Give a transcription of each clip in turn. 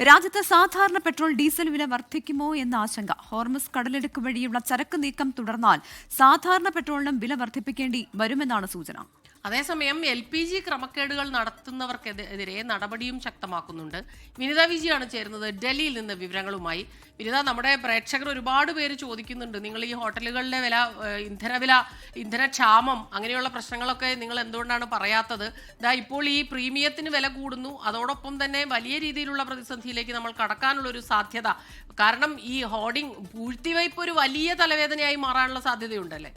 രാജ്യത്ത് സാധാരണ petrol diesel വില വർദ്ധിക്കുമോ എന്ന ആശങ്ക. ഹോർമുസ് കടലിടുക്ക് വഴിയുള്ള ചരക്ക് നീക്കം തുടർന്നാൽ സാധാരണ പെട്രോളിനും വില വർദ്ധിപ്പിക്കേണ്ടി വരുമെന്നാണ് സൂചന. അതേസമയം LPG ക്രമക്കേടുകൾ നടത്തുന്നവർക്കെതിരെ നടപടിയും ശക്തമാക്കുന്നുണ്ട്. വിനിത വിജിയാണ് ചേരുന്നത് ഡൽഹിയിൽ നിന്ന് വിവരങ്ങളുമായി. വിനിത, നമ്മുടെ പ്രേക്ഷകർ ഒരുപാട് പേര് ചോദിക്കുന്നുണ്ട്, നിങ്ങൾ ഈ ഹോട്ടലുകളിലെ വില, ഇന്ധനക്ഷാമം, അങ്ങനെയുള്ള പ്രശ്നങ്ങളൊക്കെ നിങ്ങൾ എന്തുകൊണ്ടാണ് പറയാത്തത്? ഇപ്പോൾ ഈ പ്രീമിയത്തിന് വില കൂടുന്നു, അതോടൊപ്പം തന്നെ വലിയ രീതിയിലുള്ള പ്രതിസന്ധിയിലേക്ക് നമ്മൾ കടക്കാനുള്ള ഒരു സാധ്യത. കാരണം ഈ ഹോർഡിംഗ് പൂഴ്ത്തിവയ്പ് ഒരു വലിയ തലവേദനയായി മാറാനുള്ള സാധ്യതയുണ്ടല്ലേ?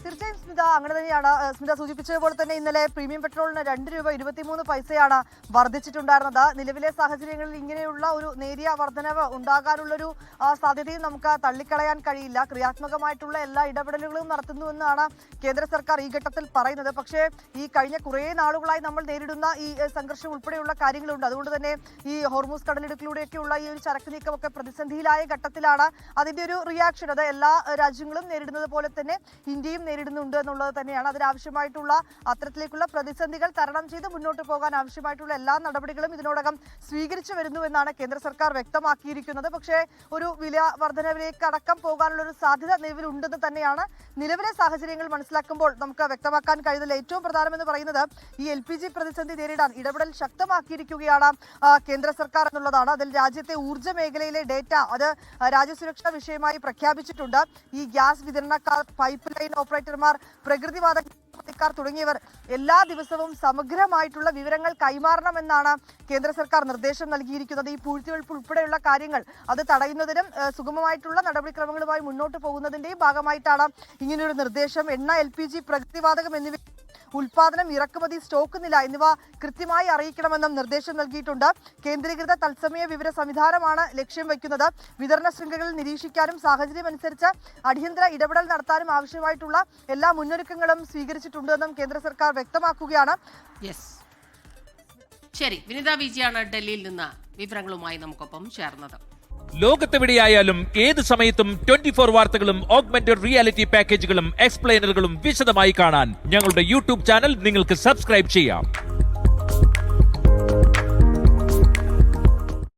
തീർച്ചയായും സ്മിത, അങ്ങനെ തന്നെയാണ്. സ്മിത സൂചിപ്പിച്ചതുപോലെ തന്നെ ഇന്നലെ പ്രീമിയം പെട്രോളിന് 2 രൂപ 23 പൈസയാണ് വർദ്ധിച്ചിട്ടുണ്ടായിരുന്നത്. നിലവിലെ സാഹചര്യങ്ങളിൽ ഇങ്ങനെയുള്ള ഒരു നേരിയ വർധനവ് ഉണ്ടാകാനുള്ളൊരു സാധ്യതയും നമുക്ക് തള്ളിക്കളയാൻ കഴിയില്ല. ക്രിയാത്മകമായിട്ടുള്ള എല്ലാ ഇടപെടലുകളും നടത്തുന്നുവെന്നാണ് കേന്ദ്ര സർക്കാർ ഈ ഘട്ടത്തിൽ പറയുന്നത്. പക്ഷേ ഈ കഴിഞ്ഞ കുറേ നാളുകളായി നമ്മൾ നേരിടുന്ന ഈ സംഘർഷം ഉൾപ്പെടെയുള്ള കാര്യങ്ങളുണ്ട്. അതുകൊണ്ട് തന്നെ ഈ ഹോർമുസ് കടലിടുക്കിലൂടെയൊക്കെയുള്ള ഈ ഒരു ചരക്ക് നീക്കമൊക്കെ പ്രതിസന്ധിയിലായ ഘട്ടത്തിലാണ് അതിന്റെ ഒരു റിയാക്ഷൻ. അത് എല്ലാ രാജ്യങ്ങളും നേരിടുന്നത് പോലെ തന്നെ ഇന്ത്യയും നേരിടുന്നുണ്ട് എന്നുള്ളത് തന്നെയാണ്. അതിനാവശ്യമായിട്ടുള്ള അത്തരത്തിലേക്കുള്ള പ്രതിസന്ധികൾ തരണം ചെയ്ത് മുന്നോട്ട് പോകാൻ ആവശ്യമായിട്ടുള്ള എല്ലാ നടപടികളും ഇതിനോടകം സ്വീകരിച്ചു വരുന്നുവെന്നാണ് കേന്ദ്ര സർക്കാർ വ്യക്തമാക്കിയിരിക്കുന്നത്. പക്ഷേ ഒരു വില വർധനവിലേക്ക് അടക്കം പോകാനുള്ള ഒരു സാധ്യത നിലവിലുണ്ടെന്ന് തന്നെയാണ് നിലവിലെ സാഹചര്യങ്ങൾ മനസ്സിലാക്കുമ്പോൾ നമുക്ക് വ്യക്തമാക്കാൻ കഴിയുന്നത്. ഏറ്റവും പ്രധാനമെന്ന് പറയുന്നത് ഈ LPG പ്രതിസന്ധി നേരിടാൻ ഇടപെടൽ ശക്തമാക്കിയിരിക്കുകയാണ് കേന്ദ്ര സർക്കാർ എന്നുള്ളതാണ്. അതിൽ രാജ്യത്തെ ഊർജ്ജ മേഖലയിലെ ഡേറ്റ അത് രാജ്യസുരക്ഷാ വിഷയമായി പ്രഖ്യാപിച്ചിട്ടുണ്ട്. ഈ ഗ്യാസ് വിതരണക്കാർ, പൈപ്പ് ലൈൻ ഓപ്പറേറ്റർമാർ, പ്രകൃതിവാതകക്കാർ തുടങ്ങിയവർ എല്ലാ ദിവസവും സമഗ്രമായിട്ടുള്ള വിവരങ്ങൾ കൈമാറണമെന്നാണ് കേന്ദ്ര സർക്കാർ നിർദ്ദേശം നൽകിയിരിക്കുന്നത്. ഈ പൂഴ്ത്തിവെപ്പ് ഉൾപ്പെടെയുള്ള കാര്യങ്ങൾ അത് തടയുന്നതിനും സുഗമമായിട്ടുള്ള നടപടിക്രമങ്ങളുമായി മുന്നോട്ട് പോകുന്നതിന്റെയും ഭാഗമായിട്ടാണ് ഇങ്ങനെയൊരു നിർദ്ദേശം. എണ്ണ, LPG, പ്രകൃതിവാതകം എന്നിവ ഉൽപാദനം, ഇറക്കുമതി, സ്റ്റോക്ക് നില എന്നിവ കൃത്യമായി അറിയിക്കണമെന്നും നിർദ്ദേശം നൽകിയിട്ടുണ്ട്. കേന്ദ്രീകൃത തത്സമയ വിവര സംവിധാനമാണ് ലക്ഷ്യം വയ്ക്കുന്നത്. വിതരണ ശൃംഖലകൾ നിരീക്ഷിക്കാനും സാഹചര്യമനുസരിച്ച് അടിയന്തര ഇടപെടൽ നടത്താനും ആവശ്യമായിട്ടുള്ള എല്ലാ മുന്നൊരുക്കങ്ങളും സ്വീകരിച്ചിട്ടുണ്ടെന്നും കേന്ദ്ര സർക്കാർ വ്യക്തമാക്കുകയാണ്. ശരി, വിനിത വിജിയാണ് ഡൽഹിയിൽ നിന്ന് വിവരങ്ങളുമായി നമുക്കൊപ്പം ചേർന്നത്. ലോകത്തെവിടെയായാലും ഏത് സമയത്തും 24 വാർത്തകളും ഓഗ്മെന്റഡ് റിയാലിറ്റി പാക്കേജുകളും എക്സ്പ്ലെയിനറുകളും വിശദമായി കാണാൻ ഞങ്ങളുടെ YouTube ചാനൽ നിങ്ങൾക്ക് സബ്സ്ക്രൈബ് ചെയ്യാം.